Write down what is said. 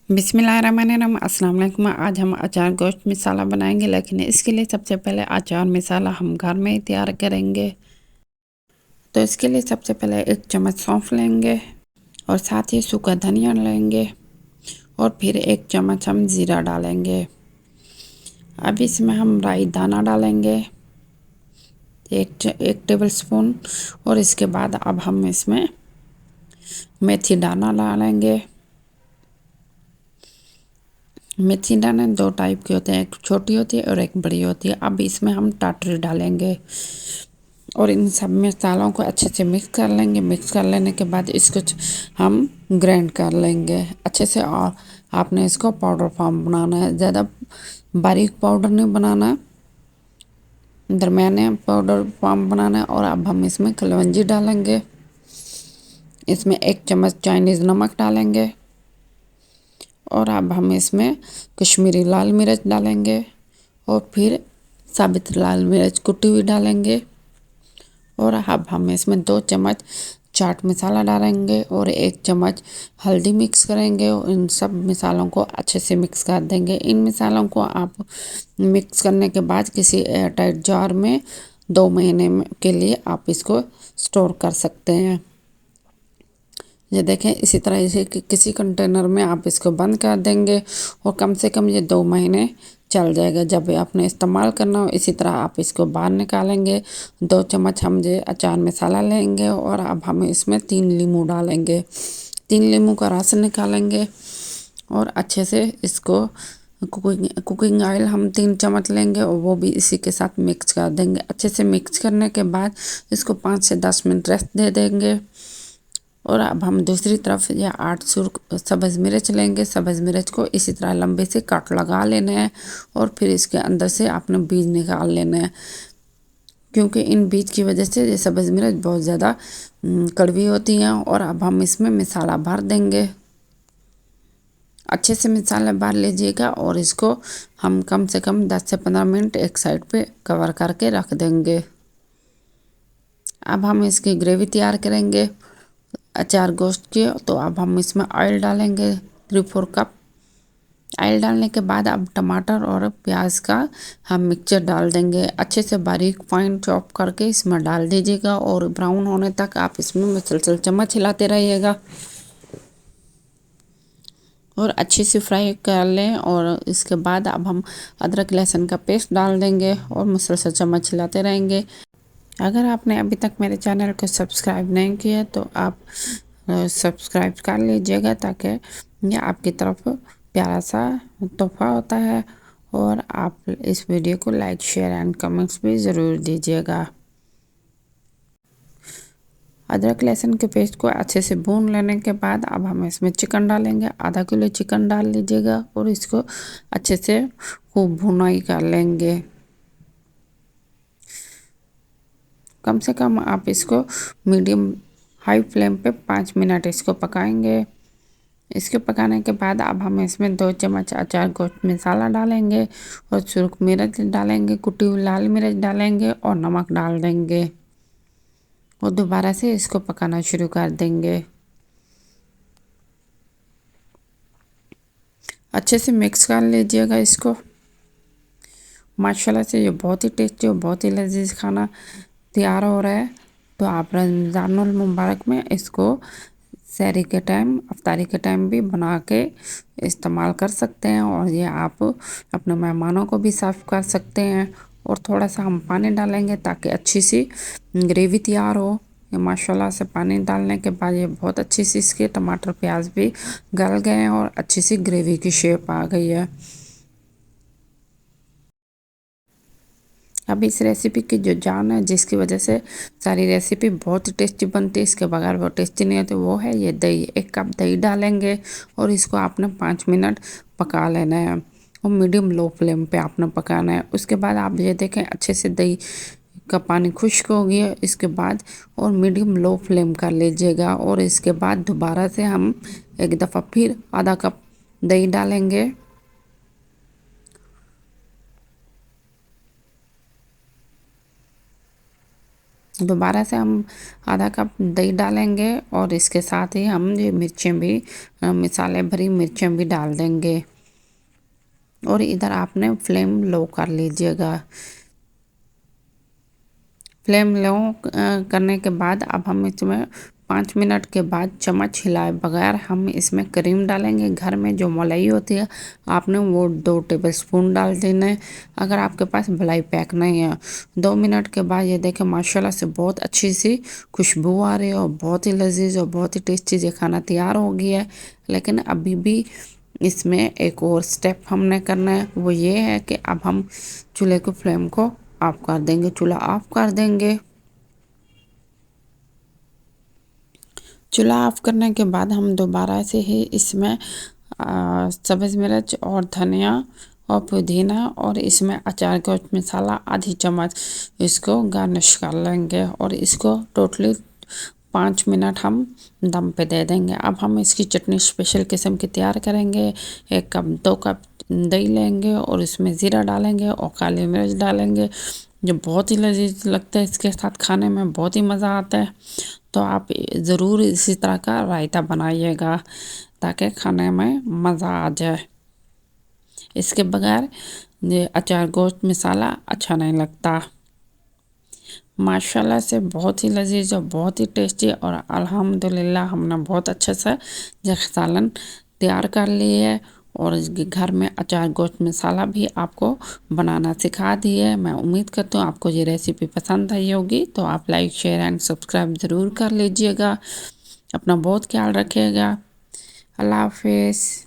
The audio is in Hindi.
बिस्मिल्लाहिर्रहमानिर्रहीम। अस्सलाम वालेकुम। आज हम अचार गोश्त मसाला बनाएंगे, लेकिन इसके लिए सबसे पहले अचार मसाला हम घर में ही तैयार करेंगे। तो इसके लिए सबसे पहले 1 चम्मच सौंफ लेंगे और साथ ही सूखा धनिया लेंगे और फिर 1 चम्मच हम ज़ीरा डालेंगे। अब इसमें हम राई दाना डालेंगे 1 टेबल स्पून, और इसके बाद अब हम इसमें मेथी दाना डालेंगे। मेथी दाने 2 टाइप के होते हैं, एक छोटी होती है और एक बड़ी होती है। अब इसमें हम टाटरी डालेंगे और इन सब मसालों को अच्छे से मिक्स कर लेंगे। मिक्स कर लेने के बाद इसको हम ग्राइंड कर लेंगे अच्छे से। और आपने इसको पाउडर फॉर्म बनाना है, ज़्यादा बारीक पाउडर नहीं बनाना है, दरमियाने पाउडर फॉर्म बनाना है। और अब हम इसमें कलौंजी डालेंगे, इसमें 1 चम्मच चाइनीज़ नमक डालेंगे और अब हम इसमें कश्मीरी लाल मिर्च डालेंगे और फिर साबित लाल मिर्च कुटी हुई डालेंगे। और अब हम इसमें 2 चम्मच चाट मसाला डालेंगे और 1 चम्मच हल्दी मिक्स करेंगे और इन सब मसालों को अच्छे से मिक्स कर देंगे। इन मसालों को आप मिक्स करने के बाद किसी एयरटाइट जार में 2 महीने के लिए आप इसको स्टोर कर सकते हैं। ये देखें, इसी तरह इसे किसी कंटेनर में आप इसको बंद कर देंगे और कम से कम ये 2 महीने चल जाएगा। जब आपने इस्तेमाल करना हो इसी तरह आप इसको बाहर निकालेंगे। 2 चम्मच हम ये अचार मसाला लेंगे और अब हम इसमें 3 नींबू डालेंगे। 3 नींबू का रस निकालेंगे और अच्छे से इसको कुकिंग ऑयल हम 3 चम्मच लेंगे और वो भी इसी के साथ मिक्स कर देंगे। अच्छे से मिक्स करने के बाद इसको 5 से 10 मिनट रेस्ट दे देंगे। और अब हम दूसरी तरफ या 8 सुर्ख सब्ज़ मिर्च लेंगे। सब्ज़ मिर्च को इसी तरह लंबे से कट लगा लेना है और फिर इसके अंदर से आपने बीज निकाल लेना है, क्योंकि इन बीज की वजह से ये सब्ज़ मिर्च बहुत ज़्यादा कड़वी होती हैं। और अब हम इसमें मसाला भर देंगे, अच्छे से मसाला भर लीजिएगा और इसको हम कम से कम 10 से 15 मिनट एक साइड पे कवर करके रख देंगे। अब हम इसकी ग्रेवी तैयार करेंगे अचार गोश्त की। तो अब हम इसमें ऑयल डालेंगे 3-4 कप। ऑयल डालने के बाद अब टमाटर और प्याज का हम मिक्सचर डाल देंगे, अच्छे से बारीक फाइन चॉप करके इसमें डाल दीजिएगा और ब्राउन होने तक आप इसमें मुसलसल चम्मच हिलाते रहिएगा और अच्छे से फ्राई कर लें। और इसके बाद अब हम अदरक लहसुन का पेस्ट डाल देंगे और मुसलसल चम्मच हिलाते रहेंगे। अगर आपने अभी तक मेरे चैनल को सब्सक्राइब नहीं किया तो आप सब्सक्राइब कर लीजिएगा, ताकि ये आपकी तरफ प्यारा सा तोहफा होता है। और आप इस वीडियो को लाइक शेयर एंड कमेंट्स भी ज़रूर दीजिएगा। अदरक लहसुन के पेस्ट को अच्छे से भून लेने के बाद अब हम इसमें चिकन डालेंगे। आधा किलो चिकन डाल लीजिएगा और इसको अच्छे से खूब भुनाई कर लेंगे। कम से कम आप इसको मीडियम हाई फ्लेम पे 5 मिनट इसको पकाएंगे। इसके पकाने के बाद अब हम इसमें 2 चम्मच अचार गोश्त मसाला डालेंगे और सुर्ख मिर्च डालेंगे, कुटी हुई लाल मिर्च डालेंगे और नमक डाल देंगे और दोबारा से इसको पकाना शुरू कर देंगे। अच्छे से मिक्स कर लीजिएगा इसको। माशाल्लाह से ये बहुत ही टेस्टी और बहुत ही लजीज खाना तैयार हो रहा है। तो आप रमज़ानुल मुबारक में इसको सहरी के टाइम, अफ्तारी के टाइम भी बना के इस्तेमाल कर सकते हैं और ये आप अपने मेहमानों को भी सर्व कर सकते हैं। और थोड़ा सा हम पानी डालेंगे ताकि अच्छी सी ग्रेवी तैयार हो। ये माशाल्लाह से पानी डालने के बाद ये बहुत अच्छी सी इसके टमाटर प्याज भी गल गए हैं और अच्छी सी ग्रेवी की शेप आ गई है। अब इस रेसिपी की जो जान है, जिसकी वजह से सारी रेसिपी बहुत ही टेस्टी बनती है, इसके बगैर वो टेस्टी नहीं होती, वो है ये दही। 1 कप दही डालेंगे और इसको आपने 5 मिनट पका लेना है और मीडियम लो फ्लेम पे आपने पकाना है। उसके बाद आप ये देखें अच्छे से दही का पानी खुश्क हो गया। इसके बाद और मीडियम लो फ्लेम कर लीजिएगा और इसके बाद दोबारा से हम एक दफ़ा फिर आधा कप दही डालेंगे दोबारा से हम आधा कप दही डालेंगे और इसके साथ ही हम ये मिर्चें भी मसाले भरी मिर्चें भी डाल देंगे। और इधर आपने फ्लेम लो कर लीजिएगा। फ्लेम लो करने के बाद अब हम इसमें 5 मिनट के बाद चम्मच हिलाए बगैर हम इसमें क्रीम डालेंगे। घर में जो मलाई होती है आपने वो 2 टेबलस्पून डाल देना है, अगर आपके पास मलाई पैक नहीं है। 2 मिनट के बाद ये देखें माशाल्लाह से बहुत अच्छी सी खुशबू आ रही है और बहुत ही लजीज और बहुत ही टेस्टी ये खाना तैयार हो गया है। लेकिन अभी भी इसमें एक और स्टेप हमने करना है, वो ये है कि अब हम चूल्हे के फ्लेम को ऑफ कर देंगे, चूल्हा ऑफ कर देंगे। चूल्हा ऑफ करने के बाद हम दोबारा से ही इसमें सब्ज़ मिर्च और धनिया और पुदीना और इसमें अचार का मसाला आधी चम्मच इसको गार्निश कर लेंगे और इसको टोटली 5 मिनट हम दम पे दे देंगे। अब हम इसकी चटनी स्पेशल किस्म की तैयार करेंगे। 1 कप 2 कप दही लेंगे और इसमें ज़ीरा डालेंगे और काली मिर्च डालेंगे, जो बहुत ही लजीज लगता है। इसके साथ खाने में बहुत ही मज़ा आता है। तो आप ज़रूर इसी तरह का रायता बनाइएगा ताकि खाने में मज़ा आ जाए। इसके बगैर ये अचार गोश्त मसाला अच्छा नहीं लगता। माशाल्लाह से बहुत ही लजीज और बहुत ही टेस्टी और अल्हम्दुलिल्लाह हमने बहुत अच्छे से ये सालन तैयार कर लिए है और घर में अचार गोश्त मसाला भी आपको बनाना सिखा दी है। मैं उम्मीद करती हूँ आपको ये रेसिपी पसंद आई होगी, तो आप लाइक शेयर एंड सब्सक्राइब ज़रूर कर लीजिएगा। अपना बहुत ख्याल रखिएगा। अल्लाह हाफिज़।